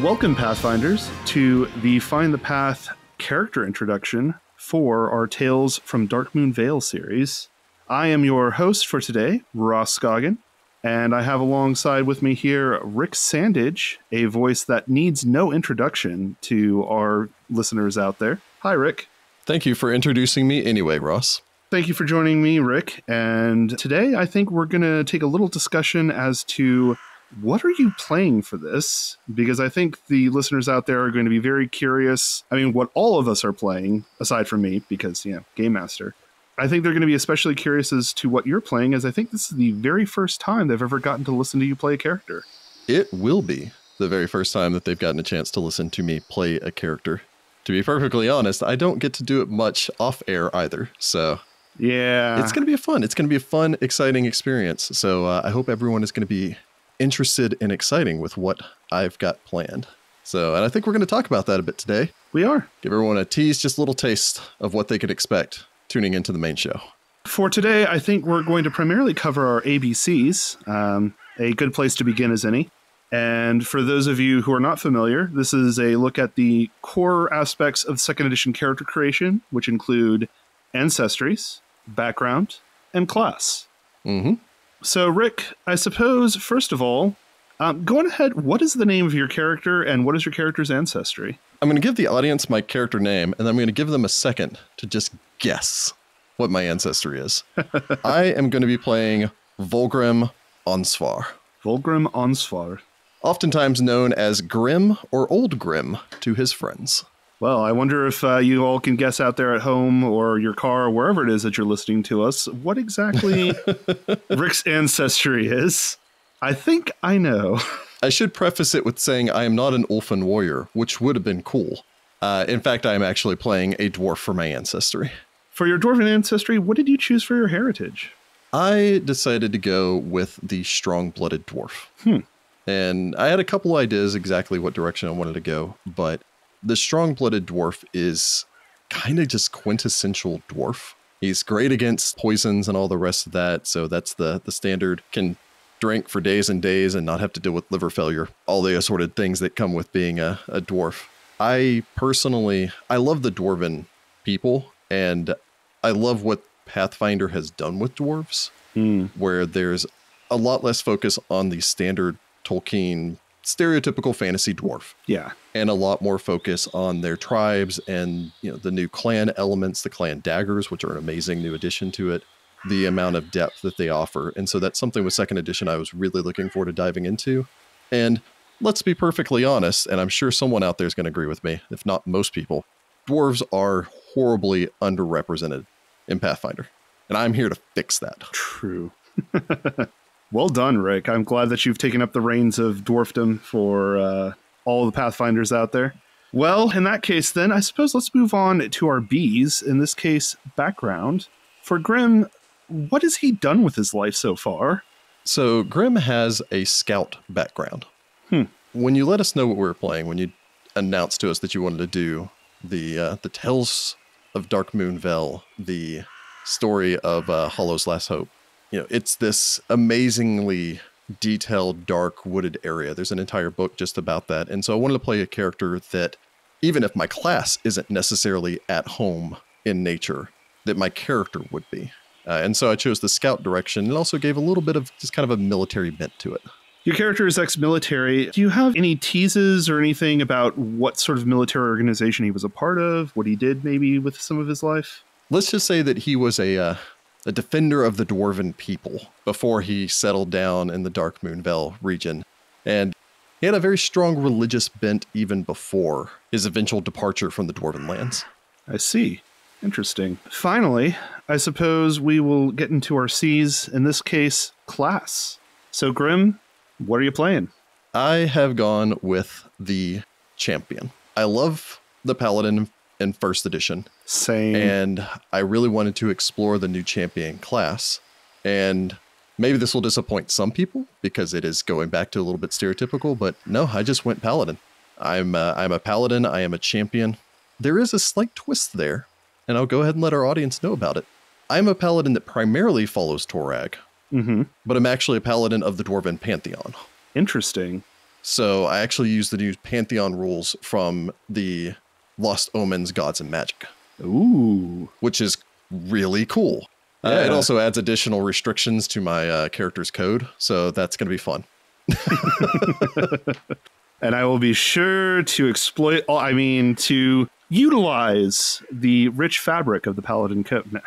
Welcome, Pathfinders, to the Find the Path character introduction for our Tales from Darkmoon Vale series. I am your host for today, Ross Scoggin, and I have alongside with me here Rick Sandidge, a voice that needs no introduction to our listeners out there. Hi, Rick. Thank you for introducing me anyway, Ross. Thank you for joining me, Rick. And today I think we're going to take a little discussion as to what are you playing for this? Because I think the listeners out there are going to be very curious. I mean, what all of us are playing, aside from me, because, Gamemaster. I think they're going to be especially curious as to what you're playing, as I think this is the very first time they've ever gotten to listen to you play a character. It will be the very first time that they've gotten a chance to listen to me play a character. To be perfectly honest, I don't get to do it much off air either, so yeah, it's going to be fun. It's going to be a fun, exciting experience. So I hope everyone is going to be interested and exciting with what I've got planned. So, and I think we're going to talk about that a bit today. We are. Give everyone a tease, just a little taste of what they could expect tuning into the main show. For today, I think we're going to primarily cover our ABCs, a good place to begin as any. And for those of you who are not familiar, this is a look at the core aspects of 2nd edition character creation, which include ancestries, background, and class. Mm-hmm. So, Rick, I suppose, first of all, go on ahead. What is the name of your character, and what is your character's ancestry? I'm going to give the audience my character name, and I'm going to give them a second to just guess what my ancestry is. I am going to be playing Volgrim Onsvar. Volgrim Onsvar. Oftentimes known as Grim or Old Grim to his friends. Well, I wonder if you all can guess out there at home or your car or wherever it is that you're listening to us, what exactly Rick's ancestry is. I think I know. I should preface it with saying I am not an Ulfin warrior, which would have been cool. In fact, I am actually playing a dwarf for my ancestry. For your dwarven ancestry, what did you choose for your heritage? I decided to go with the strong-blooded dwarf. And I had a couple ideas exactly what direction I wanted to go, but the strong-blooded dwarf is kind of just quintessential dwarf. He's great against poisons and all the rest of that, so that's the standard. Can drink for days and days and not have to deal with liver failure, all the assorted things that come with being a dwarf. I love the dwarven people, and I love what Pathfinder has done with dwarves, where there's a lot less focus on the standard Tolkien stereotypical fantasy dwarf. Yeah. And a lot more focus on their tribes and, the new clan elements, the clan daggers, which are an amazing new addition to it, the amount of depth that they offer. And so that's something with 2nd edition I was really looking forward to diving into. And let's be perfectly honest, and I'm sure someone out there is going to agree with me, if not most people, dwarves are horribly underrepresented in Pathfinder. And I'm here to fix that. True. Well done, Rick. I'm glad that you've taken up the reins of dwarfdom for all the Pathfinders out there. Well, in that case, then, I suppose let's move on to our Bs, in this case, background. For Grim, what has he done with his life so far? So Grim has a scout background. When you let us know what we were playing, when you announced to us that you wanted to do the Tales of Darkmoon Vale, the story of Hollow's Last Hope, it's this amazingly detailed, dark, wooded area. There's an entire book just about that. And so I wanted to play a character that, even if my class isn't necessarily at home in nature, that my character would be. And so I chose the scout direction and also gave a little bit of just kind of a military bent to it. Your character is ex-military. Do you have any teases or anything about what sort of military organization he was a part of, what he did maybe with some of his life? Let's just say that he was a defender of the dwarven people before he settled down in the Darkmoon Vale region. And he had a very strong religious bent even before his eventual departure from the dwarven lands. I see. Interesting. Finally, I suppose we will get into our Cs, in this case, class. So, Grim, what are you playing? I have gone with the champion. I love the paladin in 1st edition. Same. And I really wanted to explore the new champion class. And maybe this will disappoint some people because it is going back to a little bit stereotypical, but no, I just went paladin. I'm a paladin. I am a champion. There is a slight twist there, and I'll go ahead and let our audience know about it. I'm a paladin that primarily follows Torag, but I'm actually a paladin of the Dwarven Pantheon. Interesting. So I actually use the new Pantheon rules from the Lost Omens Gods and Magic. Ooh. Which is really cool. Yeah. It also adds additional restrictions to my character's code, so that's going to be fun. And I will be sure to to utilize the rich fabric of the Paladin code.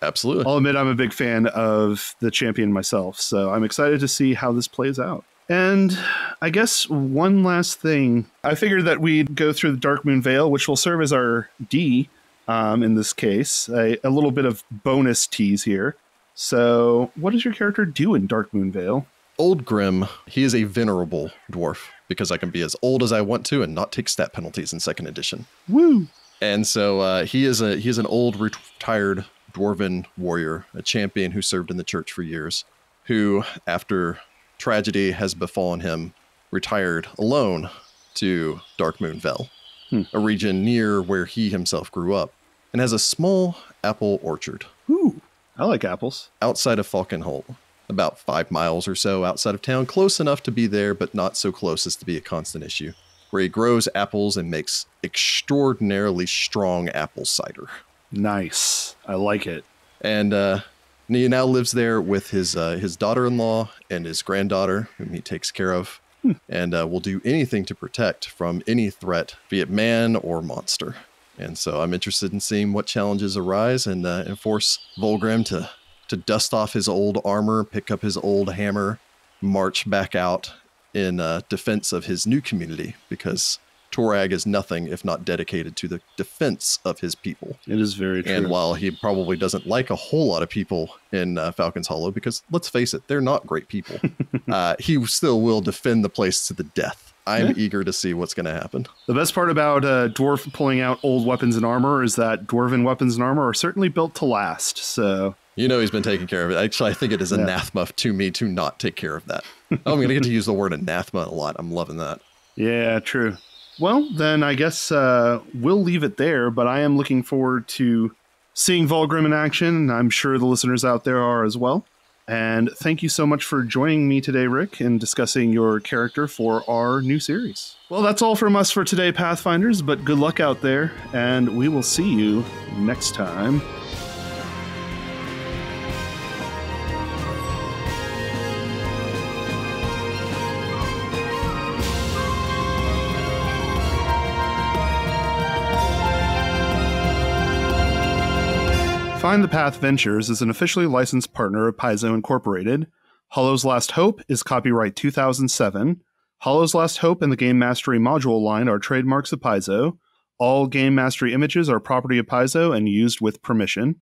Absolutely. I'll admit I'm a big fan of the champion myself, so I'm excited to see how this plays out. And I guess one last thing. I figured that we'd go through the Darkmoon Vale, which will serve as our D in this case. A little bit of bonus tease here. So what does your character do in Darkmoon Vale? Old Grim, he is a venerable dwarf because I can be as old as I want to and not take stat penalties in 2nd edition. Woo! And so he is an old retired dwarven warrior, a champion who served in the church for years, who, after tragedy has befallen him, retired alone to Darkmoon Vale, a region near where he himself grew up, and has a small apple orchard. Ooh, I like apples. Outside of Falkenholt, about 5 miles or so outside of town, close enough to be there, but not so close as to be a constant issue, where he grows apples and makes extraordinarily strong apple cider. Nice. I like it. And he now lives there with his daughter-in-law and his granddaughter, whom he takes care of, and will do anything to protect from any threat, be it man or monster. And so I'm interested in seeing what challenges arise and force Volgrim to dust off his old armor, pick up his old hammer, march back out in defense of his new community, because Torag is nothing if not dedicated to the defense of his people. It is very true. And while he probably doesn't like a whole lot of people in Falcon's Hollow, because let's face it, they're not great people, he still will defend the place to the death. I'm eager to see what's going to happen. The best part about Dwarf pulling out old weapons and armor is that Dwarven weapons and armor are certainly built to last, so... You know he's been taking care of it. Actually, I think it is anathema to me to not take care of that. I'm going to get to use the word anathema a lot. I'm loving that. Yeah, true. Well, then I guess we'll leave it there, but I am looking forward to seeing Volgrim in action, and I'm sure the listeners out there are as well. And thank you so much for joining me today, Rick, in discussing your character for our new series. Well, that's all from us for today, Pathfinders, but good luck out there, and we will see you next time. Find the Path Ventures is an officially licensed partner of Paizo Incorporated. Hollow's Last Hope is copyright 2007. Hollow's Last Hope and the Game Mastery module line are trademarks of Paizo. All Game Mastery images are property of Paizo and used with permission.